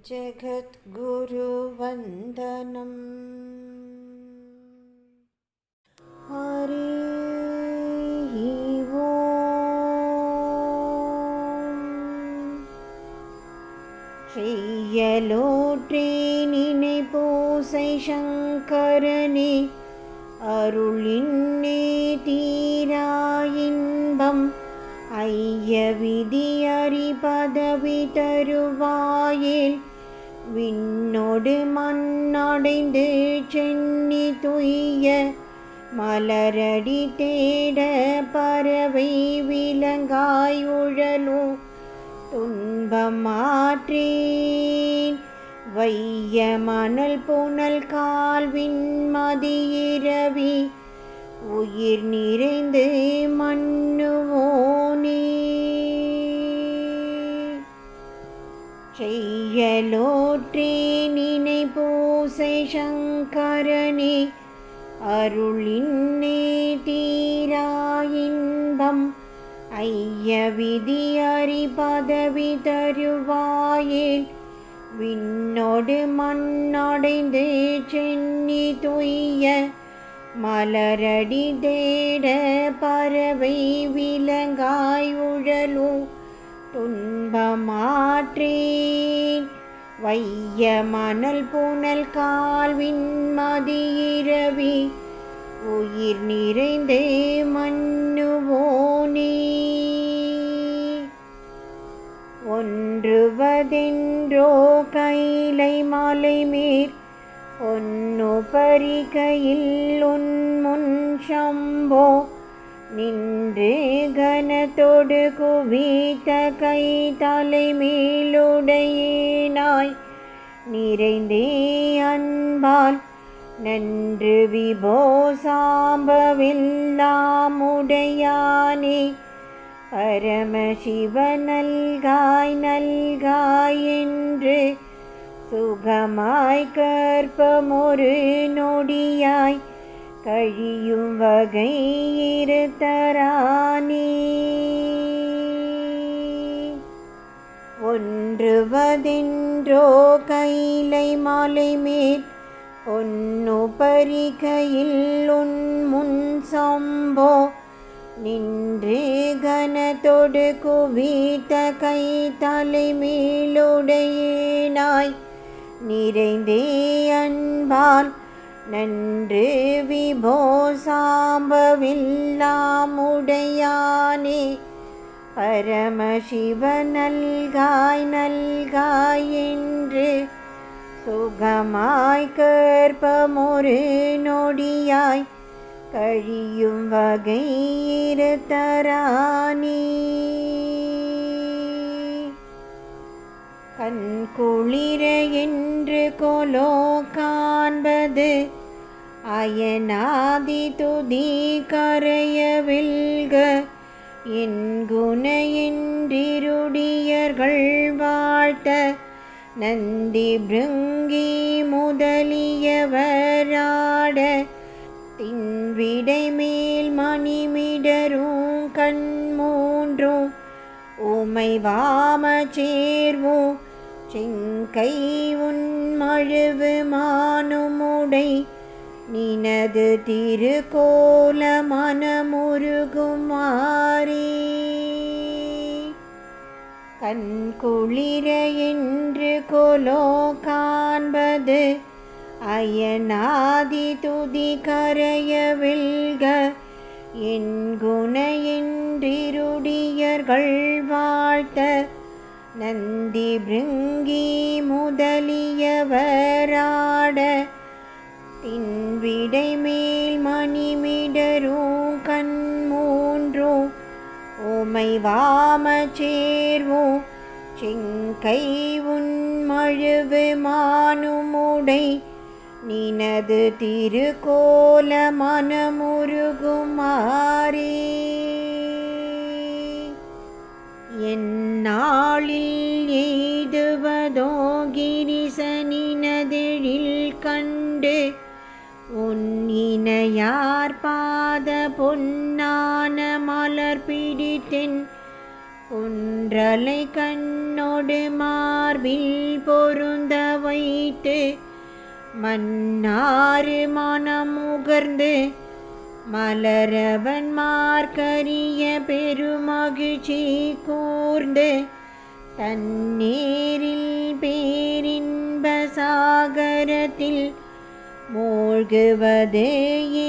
जगद्गुरुवन्दनं हरिः ओम् செய்யலோற்றே நினைப்போசை சங்கரனே அருளின்னே தீராயின்பம் ஐய விதி அறிபதவி தருவாயேல் விண்ணோடு மண்ணடைந்து சென்னி துய்ய மலரடி தேட பறவை விலங்காய் உழலோ துன்பம் மாற்றேன் வைய மணல் புனல் கால்வின் மதியிரவி உயிர் நிறைந்து மண்ணுவோனே செய்யலோற்றே நினைப்போசை சங்கரனே அருளின்னே தீராயின்பம் ஐய விதி அறிபதவி தருவாயேல் விண்ணோடு மண்ணடைந்து சென்னி துய்ய மலரடி தேட பறவை விலங்காய் உழலோ துன்பமாற்றேன் வைய மணல் புனல் கால்வின் மதியிரவி உயிர் நிறைந்து மண்ணுவோனே ஒன்றுவதென்றோ கைலை மலைமேற் ஒன்னு பரிகையில் உன்முன் சம்போ நின்று கனத்தோடு குவித்த கை தலைமேலுடையேனாய் நிறைந்தே அன்பால் நன்று விபோ சாம்பவில்லாமுடையானே பரமசிவ நல்காய் நல்காய் என்று சுகமாய் கற்பமொரு நொடியாய் கழியும் வகை இருத்தரானே ஒன்றுவதென்றோ கைலை மாலைமேல் ஒன்னு பரிகையில் உன்முன் சம்போ நின்று கனத்தொடு குவித்த கை தலைமேலுடையேனாய் நிறைந்தே அன்பால் நன்று விபோ சாம்பவில்லாமுடையானே பரமசிவ நல்காய் நல்காய் என்று சுகமாய் கற்பமொரு நொடியாய் கழியும் வகை இருத்தரானே கண் குளிர என்று கொலோ காண்பது அயனாதி துதி கரையவில்க என் குணையின்றிருடியர்கள் வாழ்த்த நந்தி பிருங்கி முதலியவராட தின்விடை மேல் மணிமிடரும் கண் மூன்றும் உமை வாம சேர்வோம் செங்கை உன் மழுவு மானுமுடை நினது திருக்கோல மனமுருகுமாறே கண் குளிர என்று கொலோ காண்பது அயனாதி துதி கரையவில்க என் குணையின்றிருடியர்கள் வாழ்த்த நந்தி பிருங்கி முதலியவராட தின்விடை மேல் மணிமிடரும் கண் மூன்றும் உமை வாம சேர்வோம் செங்கை உன் மழுவு மானுமுடை நினது திருக்கோல மனமுருகுமாறே எந்நாளில் எய்துவதோ கிரிசனினதெழில் கண்டு உன் இணையார் பாத பொன்னான மலர் பிடித்தென் ஒன்றலை கண்ணோடு மார்பில் பொருந்த வைத்து மன்னாறு மனம் முகர்ந்து மலரவன் மார்க்கரிய பெருமகிழ்ச்சி கூர்ந்து தன்னேரில் பேரின்ப சாகரத்தில் மூழ்குவது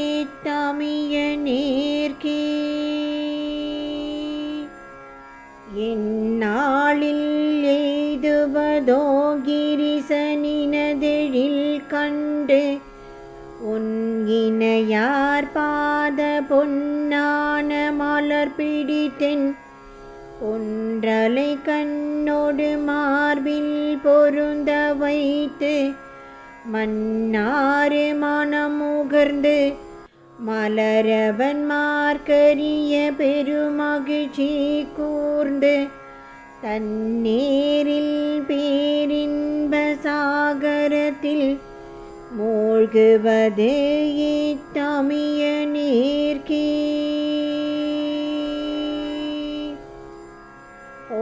ஏத்தமிய நேர்க்கே. எந்நாளில் எய்துவதோ கிரிசனினதெழில் கண்டு உன் இணையார் பாத பொன்னான மலர் பிடித்தென் ஒன்றலை கண்ணோடு மார்பில் பொருந்த வைத்து மன்னாறு மனம் முகர்ந்து மலரவன் மார்க்கரிய பெருமகிழ்ச்சி கூர்ந்து தன்னேரில் பேரின்ப சாகரத்தில் மூழ்குவது ஏத்தமிய நேர்க்கே.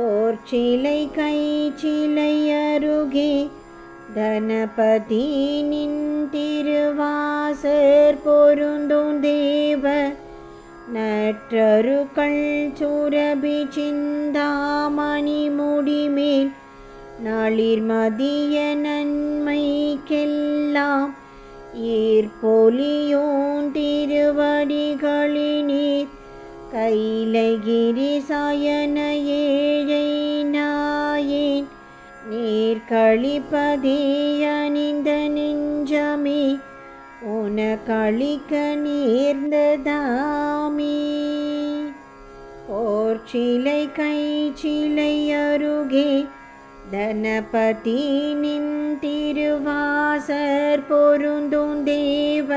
ஓர்ச்சிலை கைச்சிலை அருகே கணபதி நின் திருவாசற் பொருந்தும் தேவ நற்றருக்கள் சுரபி சிந்தாமணி முடிமேல் நளிர்மதிய நன்மைக்கெல்லாம் ஈர்ப்பொலியோன் திருவடிகளினீர் கைலைகிரி சயன ஏழை நாயேன் நீர்களிப்பதே அணிந்த நெஞ்சமே உனக்களிக்க நேர்ந்ததாமே. போர்ச்சிலை கைச்சிலை அருகே கணபதி நின் திருவாசற் பொருந்தும் தேவ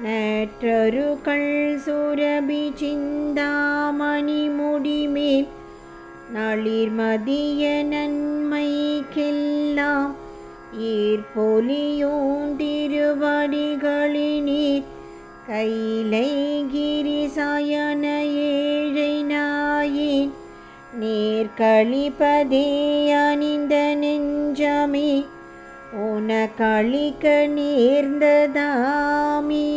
நற்றருக்கள் சுரபி சிந்தாமணி முடிமேல் நளிர்மதிய நன்மைக்கெல்லாம் ஈர்ப்பொலியோன் திருவடிகளினீர் கைலைகிரி சயன ஏழை நாயேன் நேர்களிப்பதே அணிந்த நெஞ்சமே உனக்களிக்க நேர்ந்ததாமே.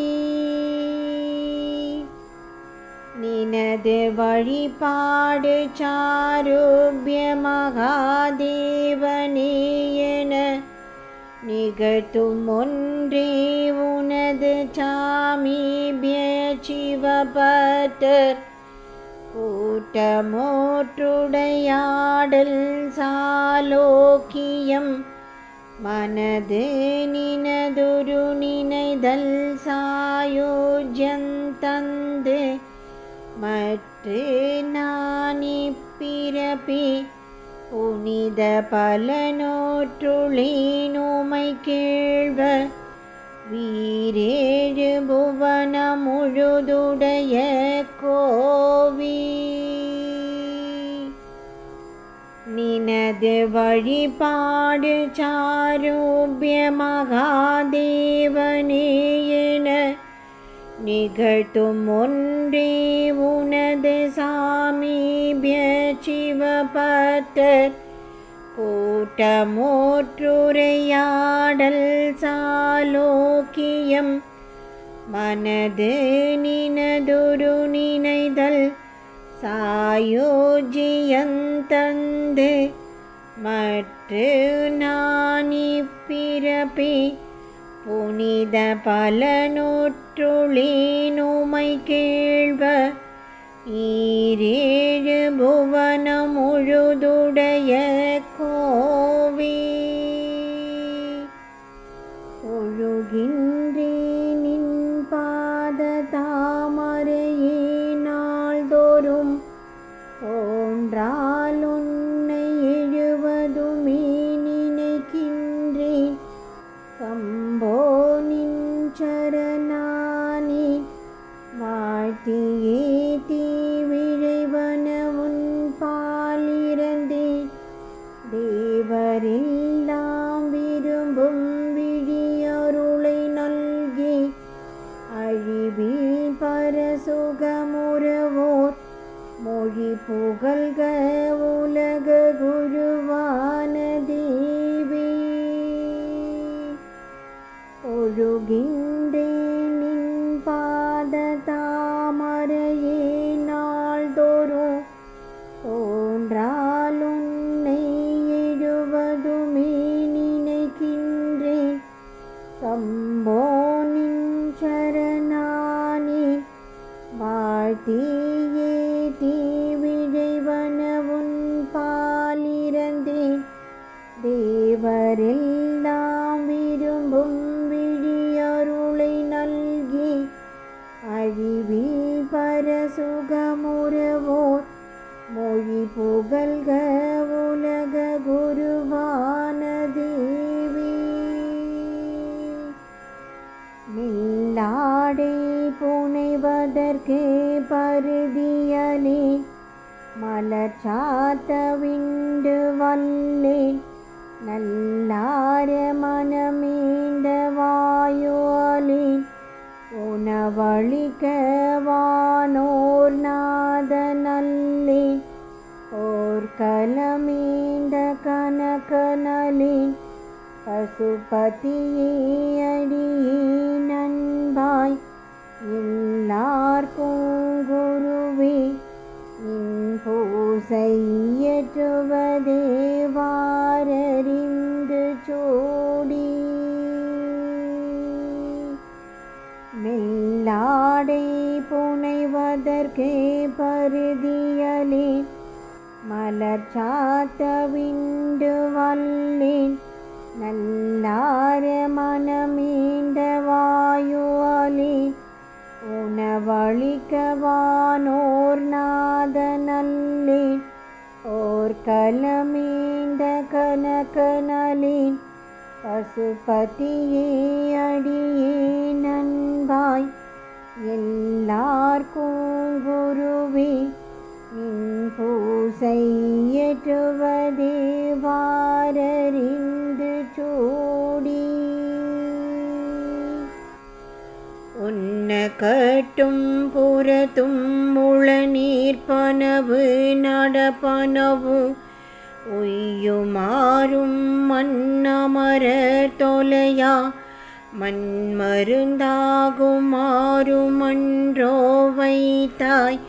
நினது வழிபாடு சாருபிய மகாதேவனே என நிகழ்த்தும் ஒன்றே உனது சாமீபிய சிவபக்தர் கூட்டமோற்றுடையாடல் சாலோக்கியம் மனது நினதுரு நினைதல் சாயோஜ்யந்தந்து மற்று நானி பிறப்பி புனித பலனோற்றுளேனுமை கேள்வ வீரேழு புவன முழுதுடைய கோவி. நினது வழிபாடு சாருபிய மகாதேவனே என நிகழ்த்தும் ஒன்றே உனது சாமீபிய சிவபக்தர் கூட்டமோற்றுரையாடல் சாலோக்கியம் மனது நினதுரு நினைதல் சாயோஜியந்தந்து மற்று நானி பிறப்பி புனித பலனோற்றுளேனுமை கேள்வ ஈரேழு புவன முழுதுடைய கோவி. ஒழுகின்றேன் நின் பாத தாமரையே நாள்தோறும் தோன்றால் உன்னை எழுவதுமே நினைக்கின்றேன். சம்போ நின் சரணானி வாழ்த்தியே தீ விழைவன உன் பாலிறந்தேன். தேவரெல்லாம் விரும்பும் விழியருளை நல்கி அழிவில் பரசுகமுறவோர் மொழி புகழ்க என்றால் உன்னை எழுவதுமே நினைக்கின்றேன். சம்போ நின் சரணானே வாழ்த்தியே தீவிழைவன உன் பாலிறந்தேன். தேவரெல்லாம் விரும்பும் விழியருளை நல்கி அழிவில் பரசுகமுறவோர் மொழி புகழ்க உலக குருவான தேவி. மில்லாடை புனைவதற்கு பருதியலேன் மலர் சாத்த விண்டு வல்லேன். நல்லார மனமேந்த வாயுலேன் உணவளிக்க வானோர் நாத நல்லேன். போர்க்களமேந்த கனகனலேன் பசுபதியே அடியே நண்பாய் எல்லார்க்கும் குருவே. நின் பூசை இயற்றுவதே வாரறிந்து சூடி. மெல்லாடை புனைவதற்கு பருதியலேன் மலர் சாத்த விண்டு வல்லேன். நல்லார மனமேந்த வாயுலேன் உணவளிக்க வானோர் நாத நல்லேன். போர்க்களமேந்த கனகனலேன் பசுபதியே அடியே நண்பாய் எல்லார்க்கும் குருவே. நின் பூசை இயற்றுவதே வாரறிந்து சூடி. உன்ன கட்டும் புறத்தும் முள நீர்ப்பனவு நடப்பனவும் உய்யுமாறும் மன்னமரர் தொலையா மண்மருந்தாகுமாறுமன்றோ வைத்தாய்.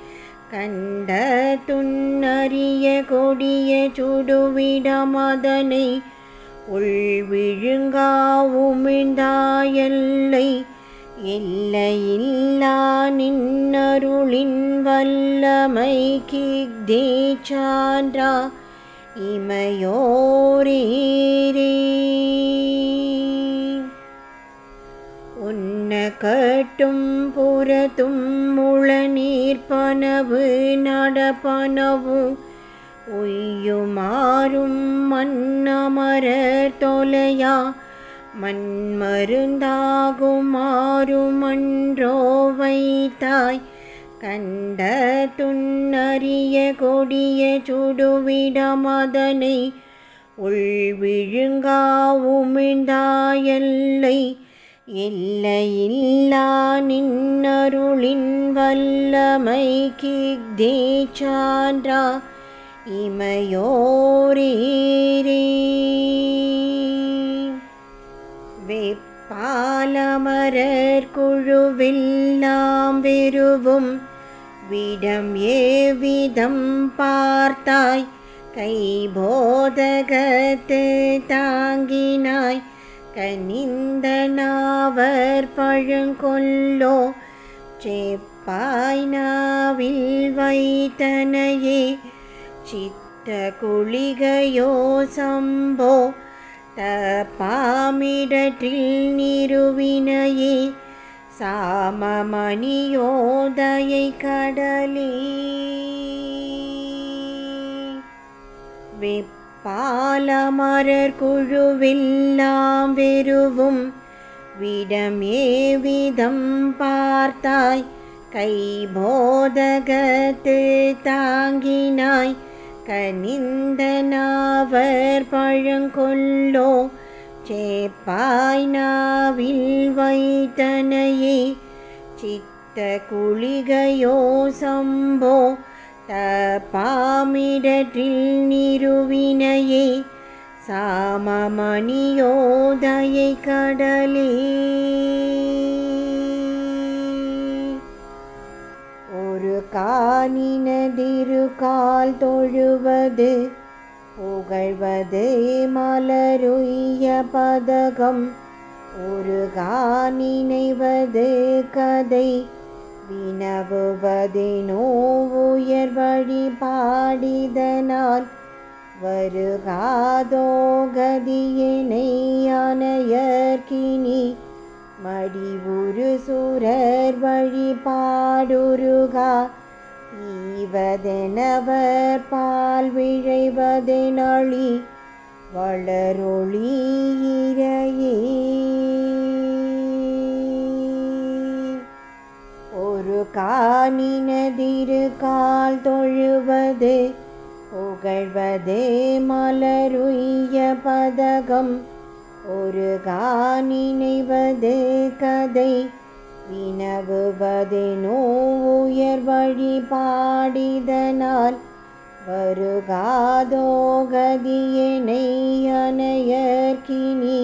கண்ட துன்னறிய கொடிய சுடுவிடமதனை உள்விழுங்கா உமிழ்ந்தாயல்லை. எல்லையில்லா நின்னருளின் வல்லமை கிக்தே சான்றா இமையோரீரே. உன்ன கட்டும் புறத்தும் முள நீர்ப்பனவு நடப்பனவும் உய்யுமாறும் மன்னமரர் தொலையா மண்மருந்தாகுமாறுமன்றோ வைத்தாய். கண்ட துன்னறிய கொடிய சுடுவிடமதனை உள்விழுங்கா உமிழ்ந்தாயல்லை. எல்லையில்லா நின்னருளின் வல்லமை கிக்தே சான்றா இமையோரீரே. வெப்பாலமரர் குழுவெல்லாம் விருவும் விடம் ஏவிதம் பார்த்தாய். கைபோதகத்து தாங்கினாய் கனிந்த நாவர் பழங்கொல்லோ. செப்பாய் நாவில் வைத்தனையே சித்த குளிகையோ சம்போ. தப்பாமிடற்றில் நிறுவினையே சாமமணியோதயை கடலே. வெப்பாலமரர் குழுவெல்லாம் வெறுவும் விடம் ஏவிதம் பார்த்தாய். கைபோதகத்து தாங்கினாய் கனிந்த நாவர் பழங்கொல்லோ. சேப்பாய் நாவில் வைத்தனையே சித்த குளிகையோ சம்போ. தப்பாமிடற்றில் நிறுவினையே சாமமணியோதயை கடலே. ஒரு காணினதிருக்கால் தொழுவது புகழ்வது மலருய்ய பதகம் ஒரு நினைவது கதை வினவுவதினோ உயர் வழி பாடிதனால் வருகாதோ கதியினை அனையர்கினி மடிவுரு சுரர் வழிபாடுருகா ஈவதெனவர் பால் விழைவதெனளி வளரொளி இறையே ஒரு காணினதிருக்கால் தொழுவது புகழ்வது மலருய்ய பதகம் ஒரு நினைவது கதை வினவுவதெனோ உயர் வழி பாடிதனால் வருகாதோ கதியினை அனையர்கினி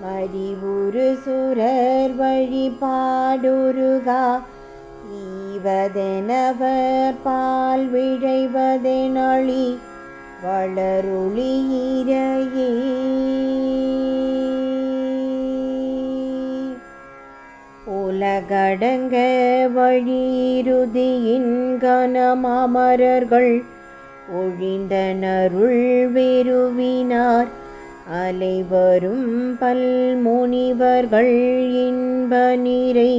மடிவுரு சுரர் வழிபாடுருகா ஈவதெனவர் பால் விழைவதெனளி வளருளி இறையே உலகடங்க வழியிறுதியின் கனமாமரர்கள் ஒழிந்தனருள் வெறுவினார் அலைவரும் பல்முனிவர்கள் இன்ப நிறை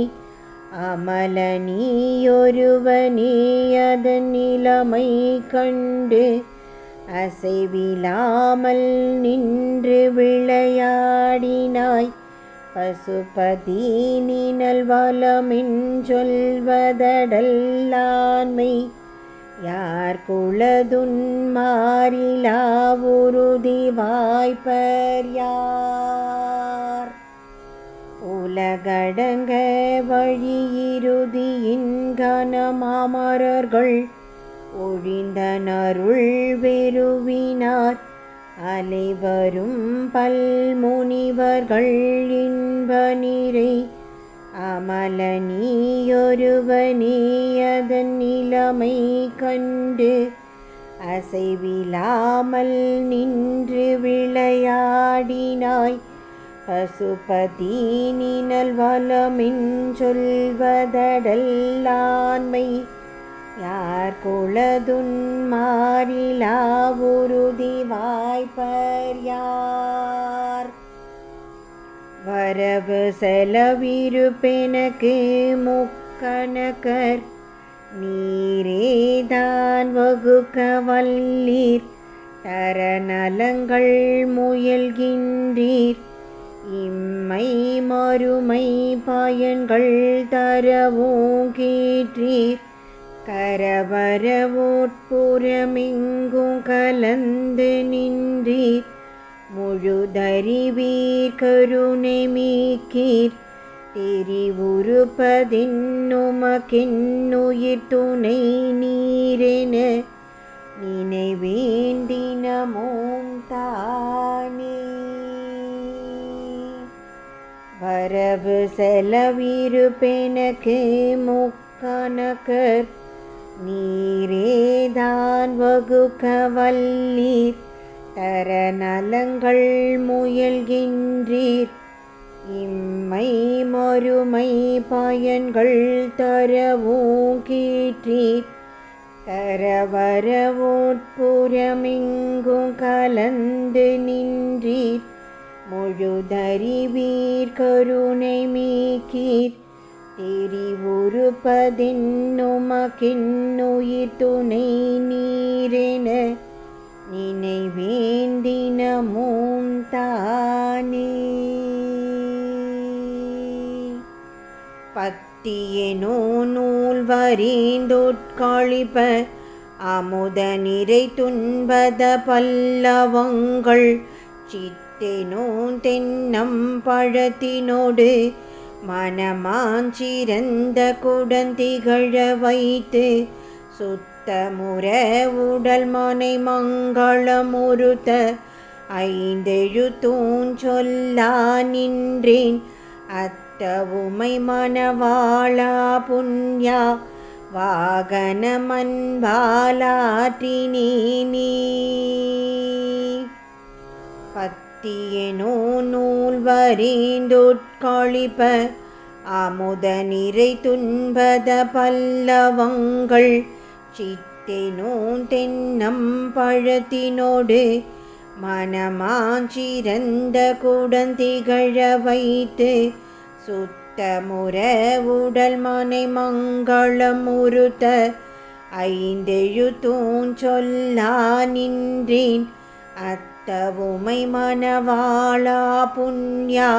அமல நீயொருவனே அதன் நிலைமை கண்டு அசைவிலாமல் நின்று விளையாடினாய் பசுபதி நினல் வலமின் சொல்வதடல்லான்மை யார் குலதுன் மாறிலா உறுதி வாய்ப்பர் யார் உலகடங்க வழியிறுதியின் கனமாமரர்கள் ஒழிந்தனருள் வெறுவினார் அலைவரும் பல்முனிவர்கள் இன்ப நிறை அமல நீயொருவனே அதன் நிலைமை கண்டு அசைவிலாமல் நின்று விளையாடினாய் பசுபதி நினல் வலமின் சொல்வதடல்லான்மை யார் குலதுன் மாறிலா உறுதி வாய்ப்பர் யார் வரவு செலவிருப்பெனக்கு முக்கணக்கர் நீரேதான் வகுக்க வல்லீர் தர நலங்கள் முயல்கின்றீர் இம்மை மறுமை பயன்கள் தரவும் கீற்றீர் கரவர உட்புறமெங்கும் கலந்து நின்றீர் முழுதறிவீர் கருணை மீக்கீர் தெரிவுறுப்பதின்னுமக்கென்னுயிர் துணை நீரென நினைவேண்டினமும் தானே வரவு செலவிருப்பெனக்கு முக்கணக்கர் நீரேதான் வகுக்க வல்லீர் தர நலங்கள் முயல்கின்றீர் இம்மை மறுமை பயன்கள் தரவும் கீற்றீர் கரவர உட்புறமெங்கும் கலந்து நின்றீர் முழுதறிவீர் கருணை மீக்கீர் தெரிவுறுப்பதின்னுமக்கென்னுயிர் துணை நீரென நினைவேண்டினமும் தானே பத்தியனோ நூல் வரிந்தொட்காழிப்ப அமுத நிறை துன்பத பல்லவங்கள் சித்தெனோ தென்னம் பழத்தினோடு மனமாஞ்சிறந்த குடந்திகழ வைத்து சுத்தமுற உடல் மனை மங்களமுறுத்த ஐந்தெழுத்தூன் சொல்லா நின்றேன் அத்த உமை மனவாளா புண்ணியா வாகனமன்பாலாற்றினீ பத்தியனோ நூல் வரிந்துட்கொழிப்ப அமுத நிறை துன்பத பல்லவங்கள் சித்தெனோ தென்னம் பழத்தினோடு மனமாஞ்சிறந்த குடந்திகழ வைத்து சுத்தமுற உடல் மனை மங்களம் உறுத்த ஐந்தெழுத்தூஞ் சொல்லா நின்றேன் அத்தவுமை மணவாளா புண்ணியா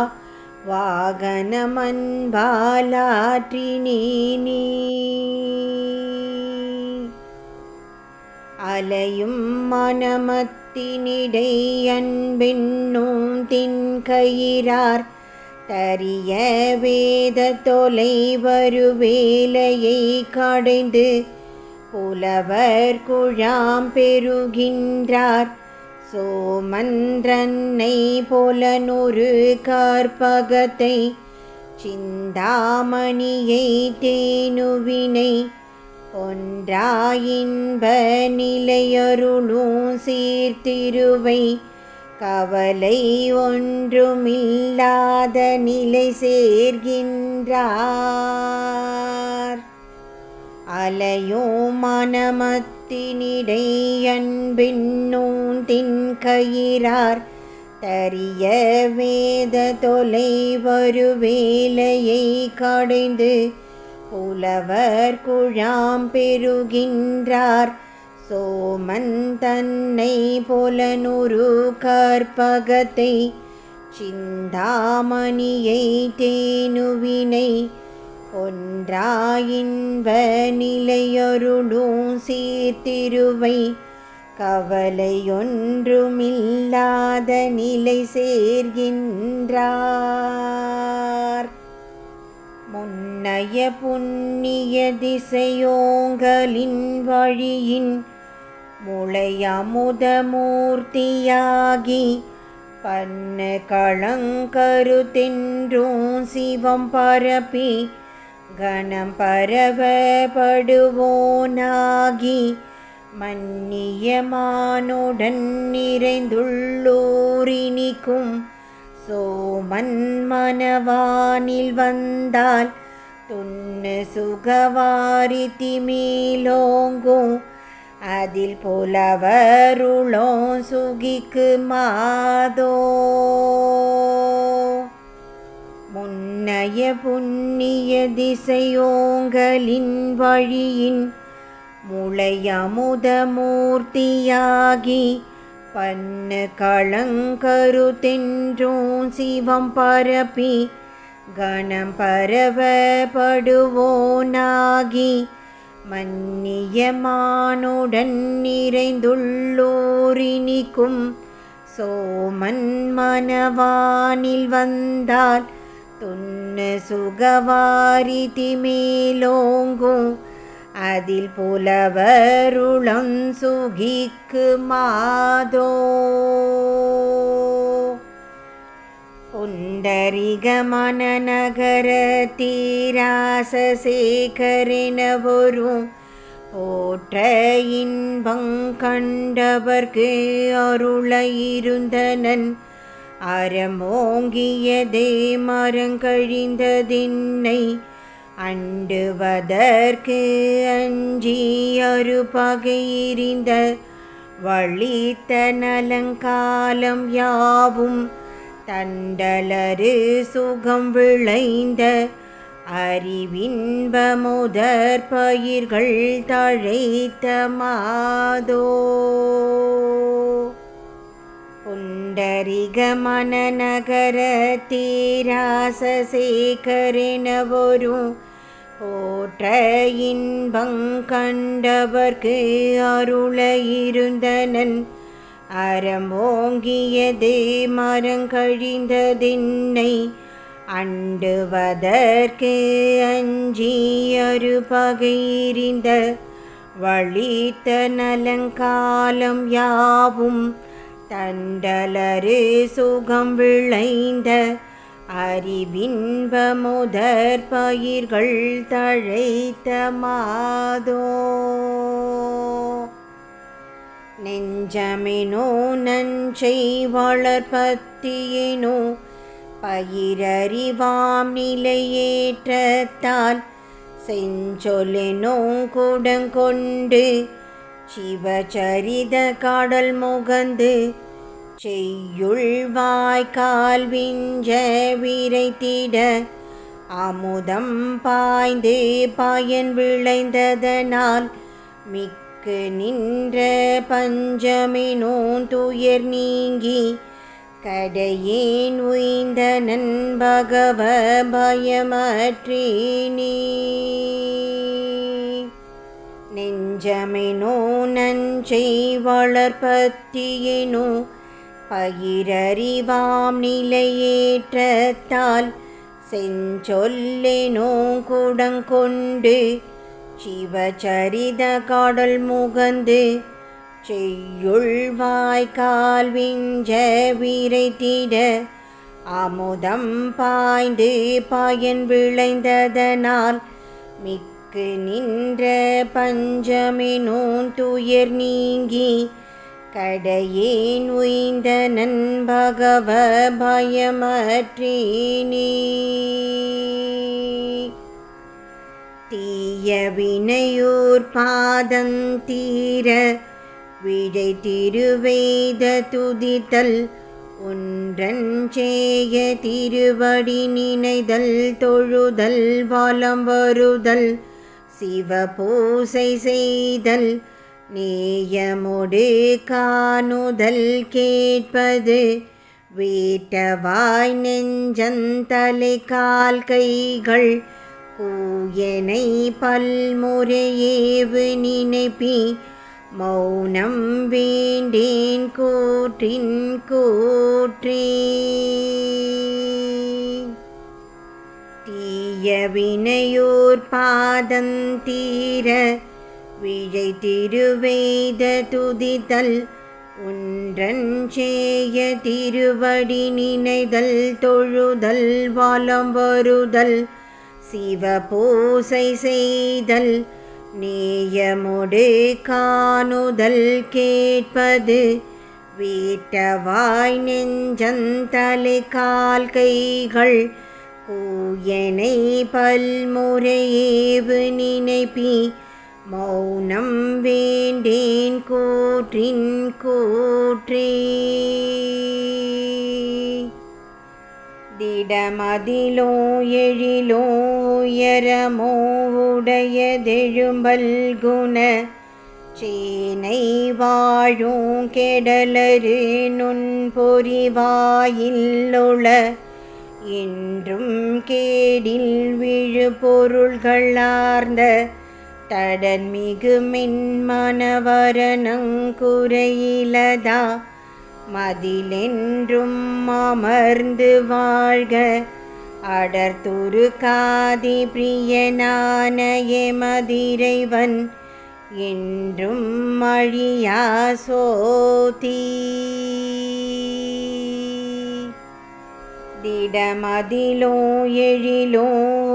வாகனமன்பாலாற்றினீ அலையும் மனமத்தினிடை அன்பென்னும் தின்கயிறார் தரிய வேத தொலை வருவேலையை கடைந்து புலவர் குழாம் பெறுகின்றார் சோமன்றன்னை போலனொரு கற்பகத்தை சிந்தாமணியை தேனுவினை ஒன்றாயின்ப நிலையருளும் சீர்திருவை கவலை ஒன்றுமில்லாத நிலை சேர்கின்றார் அலையும் மனமத்தினிடை அன்பென்னும் தின்கயிறார் தரிய வேத தொலை வருவேலையை கடைந்து புலவர் குழாம் பெறுகின்றார் சோமன் தன்னை போலனொரு கற்பகத்தை சிந்தாமணியை தேனுவினை ஒன்றாயின்ப நிலையருளும் சீர்திருவை கவலையொன்றுமில்லாத நிலை சேர்கின்றார் முன்னைய புண்ணிய திசையோங்களின் வழியின் முளையமுதமூர்த்தியாகி பன்ன களங்கருத்தென்றும் சிவம் பரப்பி கணம் பரவப்படுவோனாகி மன்னியமானுடன் நிறைந்துள்ளோரினிக்கும் சோமன் மனவானில் வந்தால் துண்ணு சுகவாரிதி மேலோங்கும் அதில் புலவருளோ சுகிக்கு மாதோ முன்னைய புண்ணிய திசையோங்களின் வழியின் முளையமுதமூர்த்தியாகி பன்னு களங்கருத்தென்றும் சிவம் பரப்பி கணம் பரவப்படுவோனாகி மன்னியமானுடன் நிறைந்துள்ளோரினிக்கும் சோமன் மனவானில் வந்தால் துண்ணு சுகவாரிதி மேலோங்கும் அதில் புலவருளம் சுகிக்கு மாதோ புண்டரிகமன நகர தீராசசேகரெனவொரும் போற்ற இன்பங் கண்டவர்க்கு அருள இருந்தனன் அறமோங்கியதே மரங்கழிந்ததின்னை அண்டுவதற்கு அஞ்சி அறுபகையிரிந்த வழித்த நலங்காலம் யாவும் தண்டலரு சுகம் விளைந்த அறிவின்ப முதற் பயிர்கள் தழைத்த மாதோ புண்டரிகமன நகர தீராசசேகரெனவொரும் போற்ற இன்பங் கண்டவர்க்கு அருள இருந்தனன் அறமோங்கியதே மரங்கழிந்ததின்னை அண்டுவதற்கு அஞ்சி அறுபகையிரிந்த வழித்த நலங்காலம் யாவும் தண்டலரு சுகம் விளைந்த அறிவின்ப முதற் பயிர்கள் தழைத்த மாதோ நெஞ்சமெனோ நஞ்சை வளர்பத்தியேனோ பயிரறிவாம் நிலையேற்றத்தால் செஞ்சொலெனோ குடங்கொண்டு சிவச்சரித கடல் முகந்து செய்யுள் வாய்க்கால் விஞ்ச விரைத்திட அமுதம் பாய்ந்து பயன் விளைந்ததனால் மிக்கு நின்ற பஞ்சமெனோ துயர் நீங்கி கடையேன் உய்ந்தனன் பகவ பயமற்றேனே நெஞ்சமெனோ நஞ்சை வளர்பத்தியேனோ பயிரறிவாம் நிலையேற்றத்தால் செஞ்சொல்லெனோ குடங்கொண்டு சிவச்சரித கடல் முகந்து செய்யுள் வாய்க்கால் விஞ்ச விரைத்திட அமுதம் பாய்ந்து பயன் விளைந்ததனால் மிக்கு நின்ற பஞ்சமெனோ துயர் நீங்கி கடையேன் உய்ந்தனன் பகவ பயமற்றேனே தீய வினையூர் பாதம் தீர விடை திருவேத துதித்தல் ஒன்றன் செய்ய திருவடி நினைதல் தொழுதல் வலம் வருதல் சிவ பூசை செய்தல் நேயமொடு காணுதல் கேட்பது வீட்டவாய் நெஞ்சந்தலை கால் கைகள் கூயனை பல்முறையேவு நினைப்பி மௌனம் வேண்டேன் கூற்றின் கூற்றே தீய வினையோர் பாதம் தீர விழை திருவேத துதித்தல் ஒன்றன் செய்ய திருவடி நினைதல் தொழுதல் வலம் வருதல் சிவ பூசை செய்தல் நேயமொடு காணுதல் கேட்பது வீட்டவாய் நெஞ்சந்தலை கால் கைகள் கூயனை பல்முறையேவு நினைப்பி மௌனம் வேண்டேன் கூற்றின் கூற்றே திடமதிலோ எழிலோ உயரமோ உடையதெழும்பல் குண சேனை வாழும் கெடலரு நுண்பொறிவாயில்லொள என்றும் கேடில் விழு பொருள்களார்ந்த தடன்மிகு மென்மனவரனங்குறையிலதா மதிலென்றும் அமர்ந்து வாழ்க அடர்துரு காதி பிரியனான எமதிரைவன் என்றும் அழியா சோதி திடமதிலோ எழிலோ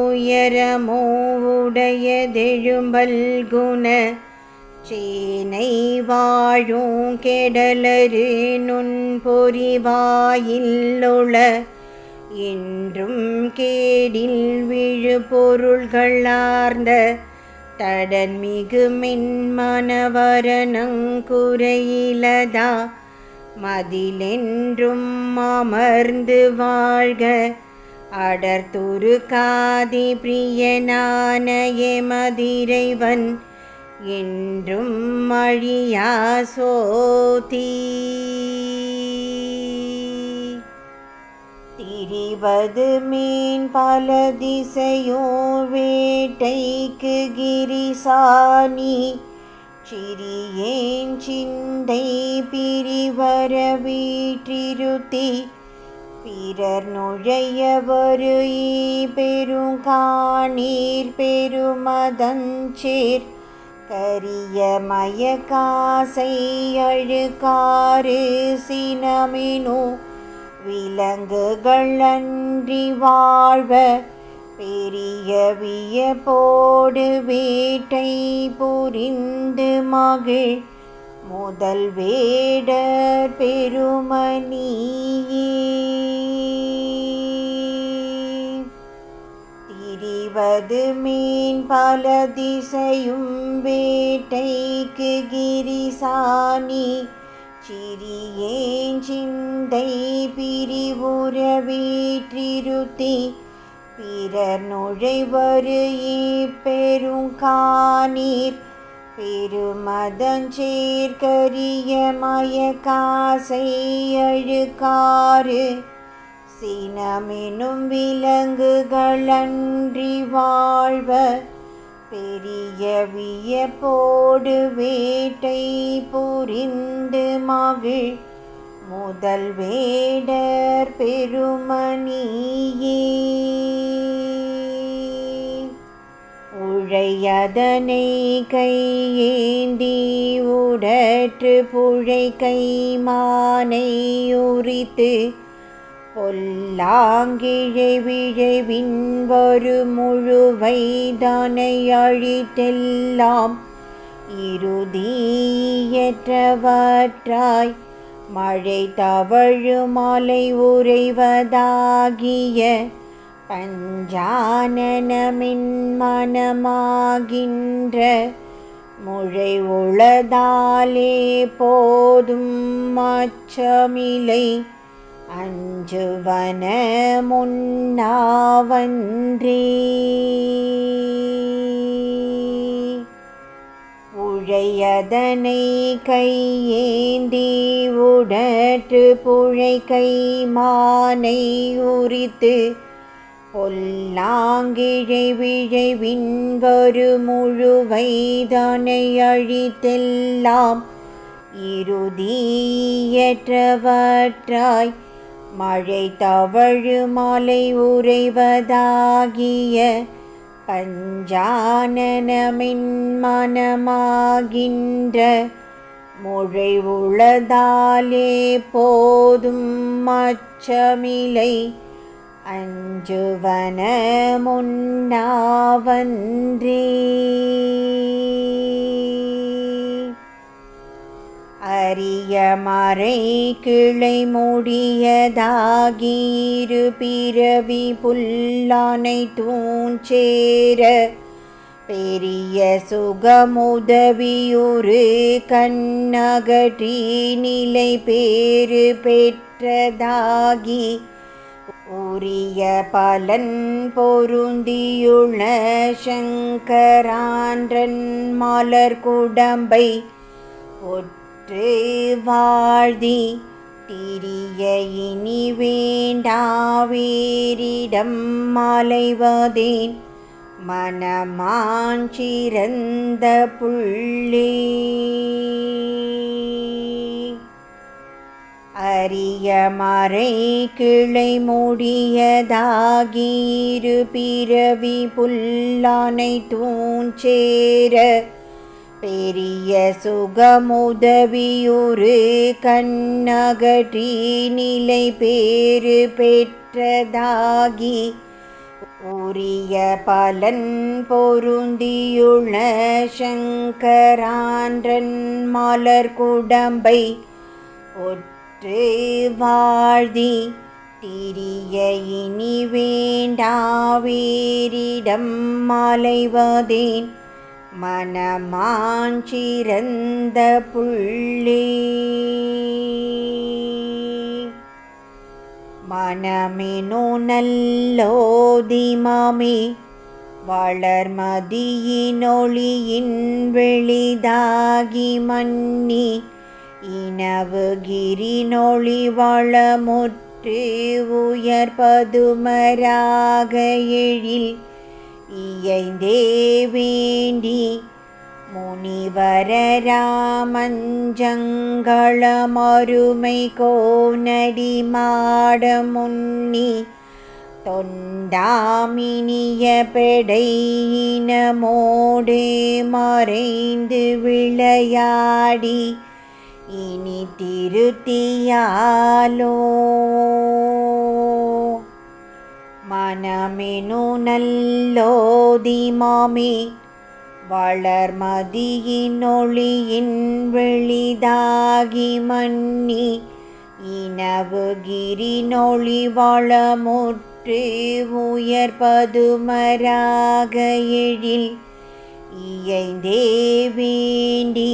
உயரமோ உடையதெழும்பல் குண சேனை வாழும் கெடலரு நுண்பொறிவாயில்லொள என்றும் கேடில் விழு பொருள்களார்ந்த தடன்மிகு மென்மனவரனங்குறையிலதா மதிலென்றும் அமர்ந்து வாழ்க அடர்துரு காதி பிரியனான எமதிரைவன் என்றும் அழியா சோதி திரிவது மீன் பல திசையோ வேட்டைக்கு கிரிசானி சிறியேன் சிந்தை பிரிவர வீற்றிருத்தி பிறர் நுழையவரு பெருங்காணீர் பெருமதஞ்சேர் கரிய மயக்காசை அழுக்காறு சினமினோ விலங்குகள் அன்றி வாழ்வ பெரிய வியப்போடு வேட்டை புரிந்து மகிழ் முதல் வேடர் பெருமணியே. திரிவது மீன் பல திசையும் வேட்டைக்கு கிரிசானி சிறியேன் சிந்தை பிரிவுற வீற்றிருத்தி பிறர் நுழைவரு பெருங்கானீர் பெருமதஞ்சேர்கரிய மயக்காசை அழுக்காறு சினமெனும் விலங்குகள் அன்றி வாழ்வ பெரிய வியப்போடு வேட்டை புரிந்து மகிழ் முதல் வேடர் பெருமணியே. உழையதனை கையேந்தி உடற்று புழை கைமானை உரித்து பொல்லாங்கிழை விழைவின் வரு முழுவைதனை அழித்தெல்லாம் இறுதியற்றவற்றாய் மழை தவழு மலை உறைவதாகிய பஞ்சானனமின் மனமாகின்ற முழை உளதாலே போதும் அச்சமிலை அஞ்சுவன முன்னாவன்றே. உழையதனை கையேந்தி உடற்று புழை கைமானை உரித்து பொல்லாங்கிழை விழைவின் வரு முழுவைதனை அழித்தெல்லாம் இறுதியற்றவற்றாய் மழை தவழு மலை உறைவதாகிய பஞ்சானனமின் மனமாகின்ற முழை உளதாலே போதும் அச்சமிலை அஞ்சுவன முன்னாவன்றே. அரிய மறை கிளை முடியதாகீரு பிறவி புல்லானை தூஞ்சேர பெரிய சுகமுதவியுறு கண்ணகற்றி நிலை பேறு பெற்றதாகி உரிய பலன் பொருந்தியுள்ள சங்கரான்றன் மலர் குடம்பை ஒற்று வாழ்தி திரிய இனி வேண்டாவேரிடம் மலைவதேன் மனமாஞ்சிறந்த புள்ளே. அரிய மறை கிளை முடியதாகீரு பிறவி புல்லானை தூஞ்சேர பெரிய சுகமுதவியுறு கண்ணகற்றி நிலை பேறு பெற்றதாகி உரிய பலன் பொருந்தியுள்ள சங்கரான்றன் மலர் குடம்பை ஒற்று வாழ்தி திரிய இனி வேண்டாவேரிடம் மலைவதேன் மனமாஞ்சிறந்த புள்ளே. மனமெனோ நல்லோதிமமே வளர்மதியினொளியின் வெளிதாகி மன்னி இனவு கிரினொளி வளமுற்று உயர்பதுமராக எழில் இயைந்தே வேண்டி முனிவரராமஞ்சங்களமருமை கோனடி மாடமுன்னி தொண்டாமினிய பெடையினமோடு மறைந்து விளையாடி இனி திருத்தியாலோ. மனமெனு நல்லோதிமாமே வளர்மதியின் ஒளியின் வெளிதாகி மன்னி இனவுகிரி நொழி வளமுற்று உயர்பதுமராக எழில் இயைந்தே வேண்டி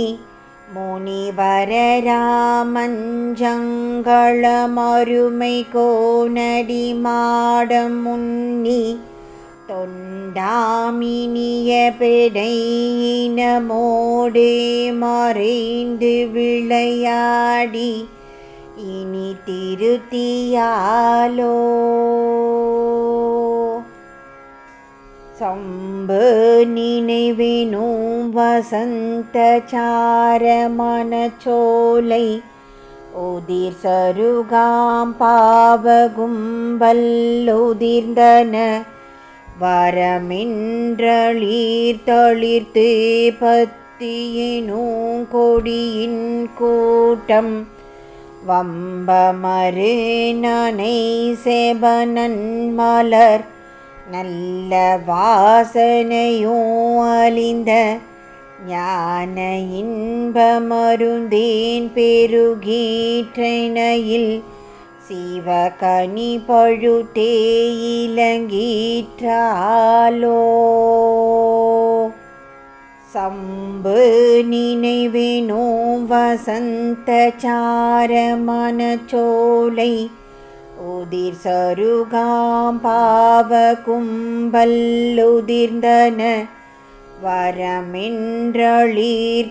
முனிவரராமஞ்சங்களமருமை கோனடி மாடம் முன்னி தொண்டாமினிய பெடையினமோடே மறைந்து விளையாடி இனி திருத்தியாலோ. சம்பு நினைவினும் வசந்த சாரமனச்சோலை உதிர் சருகாம் பாவகும்பல் உதிர்ந்தன வரமின்றளீர் தளிர்த்து பத்தியினும் கொடியின் கூட்டம் வம்பமரு நனை செபனன் மலர் நல்ல வாசனையும் அலிந்த ஞான இன்பமருந்தேன் பெருகீற்றனையில் சிவகனி பழுத்தே இலங்கீற்றாலோ. சம்பு நினைவினும் வசந்த சாரமனச்சோலை உதிர் சருகாம் பாவகும்பல் உதிர்ந்தன வரமின்றளீர்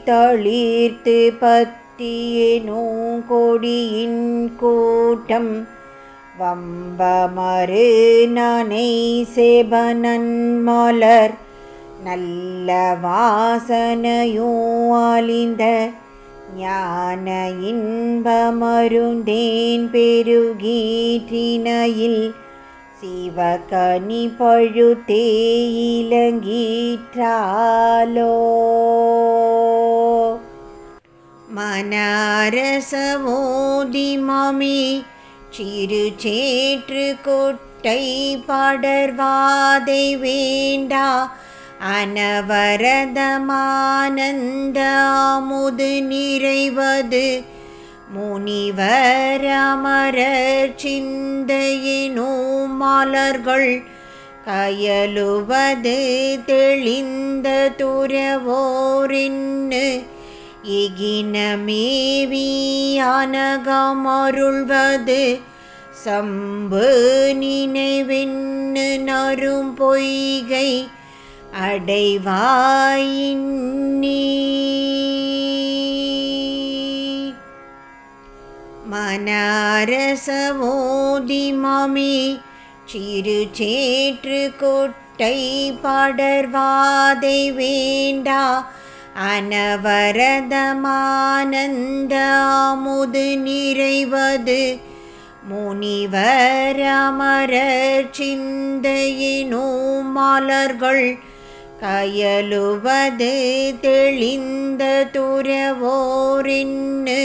தளிர்த்து பத்தியேனும் கொடியின் கூட்டம் வம்பமரு நனை செபனன் மலர் நல்ல வாசனையும் அலிந்த ஞான இன்பமருந்தேன் பெருகீற்றினையில் சிவகனி பழுத்தே இலங்கீற்றாலோ. மனரசவோதிமமே சிறு சேற்று கொட்டை படர்வாதை வேண்டா அனவரதமானந்த அமுது நிறைவது முனிவர் அமரர் சிந்தையினும் மலர்கள் கயலுவது தெளிந்த துறவோரின்னு இகினமேவி அனகமருள்வது சம்பு நினைவின்னு நரும் பொய்கை அடைவாயின்னி. மனரசவோதிமமே சிறு சேற்று கொட்டை படர்வாதை வேண்டா அனவரதமானந்த அமுது நிறைவது முனிவர் அமரர் சிந்தையினும் மலர்கள் கயலுவது தெளிந்த துறவோரின்னு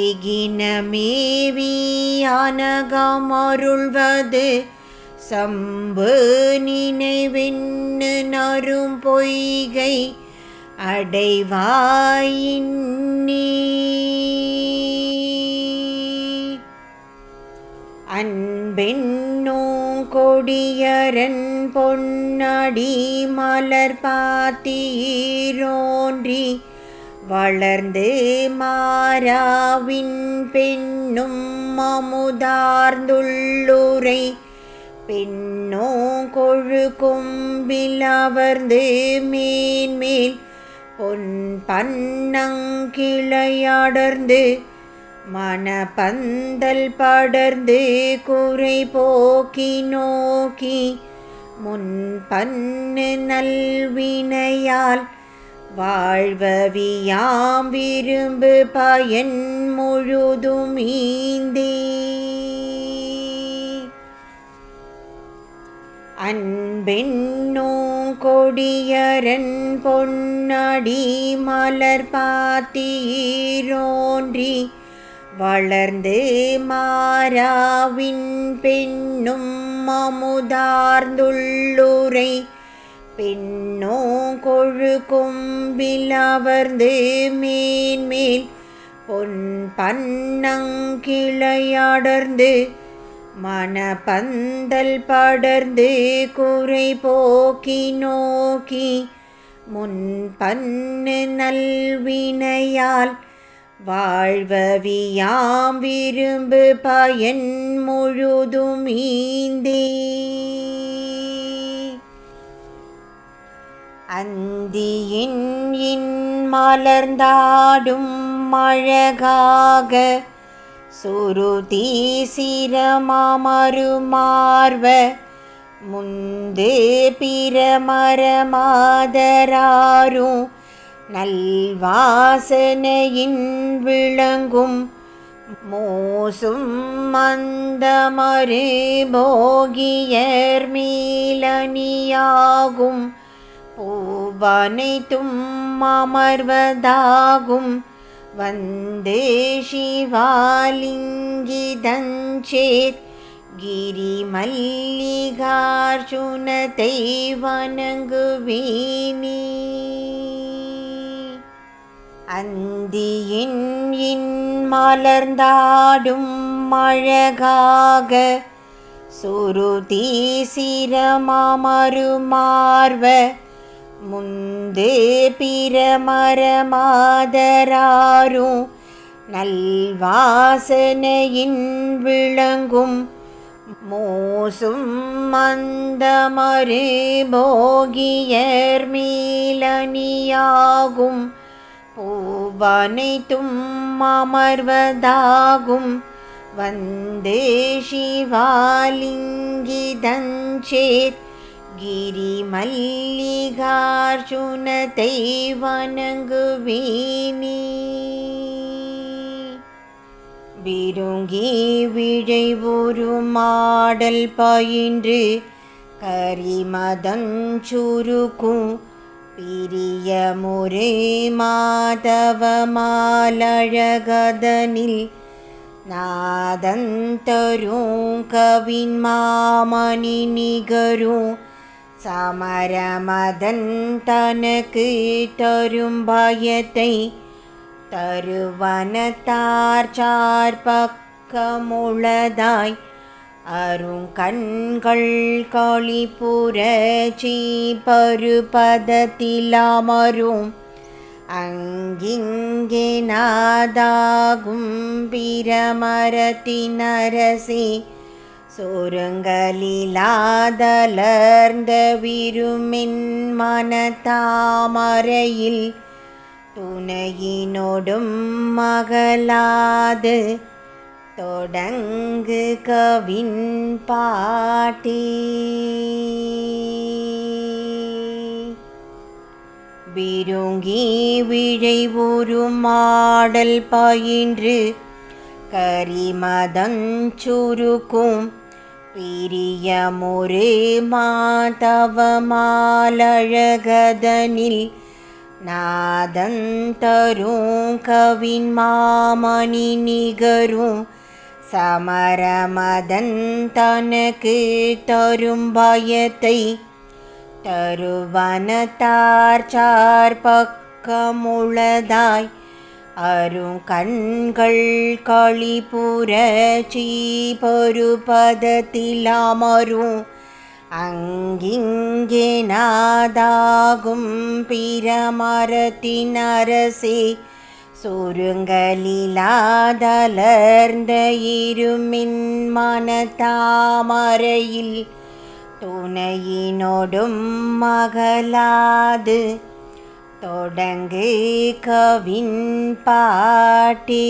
இகினமேவி அனகமருள்வது சம்பு நினைவின்னு நரும் பொய்கை அடைவாயின்னி. அன்பென்னும் கொடியரன் பொன்னடி மலர் பாத்தீரோன்றி வளர்ந்து மாறாவின் பெண்ணும் அமுதார்ந்துள்ளுரை பெண்ணோ கொழு கொம்பில் அமர்ந்து மேன்மேல் பொன் பன்னங்கிளையடர்ந்து மணப்பந்தல் படர்ந்து குறை போக்கி நோக்கி முன் பன்னு நல்வினையால் வாழ்வவியாம் விரும்பு பயன் முழுதும் ஈந்தே. அன்பென்னும் கொடியரன் பொன்னடி மலர் பாத்தீரோன்றி வளர்ந்து மாறாவின் பெண்ணும் அமுதார்ந்துள்ளுரை பெண்ணோ கொழு கொம்பில் அமர்ந்து மேன்மேல் பொன் பன்னங்கிளையடர்ந்து மணப்பந்தல் படர்ந்து குறை போக்கி நோக்கி முன் பன்னு நல்வினையால் வாழ்வவியாம் விரும்பு பயன் முழுதும் ஈந்தே அந்தியின் மலர்ந்தாடும் அழகாக சுருதி சிரமருமார்வ முந்து பிரமரமாதராரும் நல்வாசனையின் விளங்கும் மோசும் மந்தமரு போகியர் மீலனியாகும் பூவனைத்தும் அமர்வதாகும் வந்தே சிவாலிங்கிதஞ்சேத் கிரி மல்லிகார்ஜுனத்தை வணங்குவீனி அந்தியின் மலர்ந்தாடும் அழகாக சுருதி சிரமருமார்வ முந்து பிரமரமாதராரும் நல்வாசனையின் விளங்கும் மோசும் மந்தமரு போகியர் மீலனியாகும் பூவனைத்தும் அமர்வதாகும் வந்தே சிவாலிங்கிதஞ்சேத் கிரி மல்லிகார்ஜுனத்தை வணங்குவீனி விருங்கி விழைவுரு மாடல் பயின்று கரிமதஞ்சுருக்கும் பிரிய முறை மாதவமாலழகதனில் நாதந்தரும் கவின் மாமணி நிகரும் சமரமதன் தனக்கு தரும் பயத்தை தருவனத்தார் சார்பக்கமுளதாய் அருங்கண்கள் களிப்புரட்சி பருபதத்திலமரும் அங்கிங்கே நாதாகும் பிரமரத்தினரசி சுருங்கலிலாதலர்ந்த விருமின் மனத்தாமரையில் துணையினோடும் மகளாது தொடங்கு கவின் பாட்டி விருங்கி விழைவுரு மாடல் பயின்று கரிமதஞ்சுருக்கும் பிரிய முறை மாதவமாலழகதனில் நாதந்தரும் கவின் மாமணி நிகரும் சமரமதன் தனக்கு தரும் பயத்தை தருவனத்தார் சார்பக்கமுளதாய் அருங்கண்கள் களிப்புரட்சி பருபதத்திலமரும் அங்கிங்கே நாதாகும் பிரமரத்தினரசி சுருங்கலிலாதலர்ந்த இருமின் மனத்தாமரையில் துணையினோடும் மகளாது தொடங்கு கவின் பாட்டி.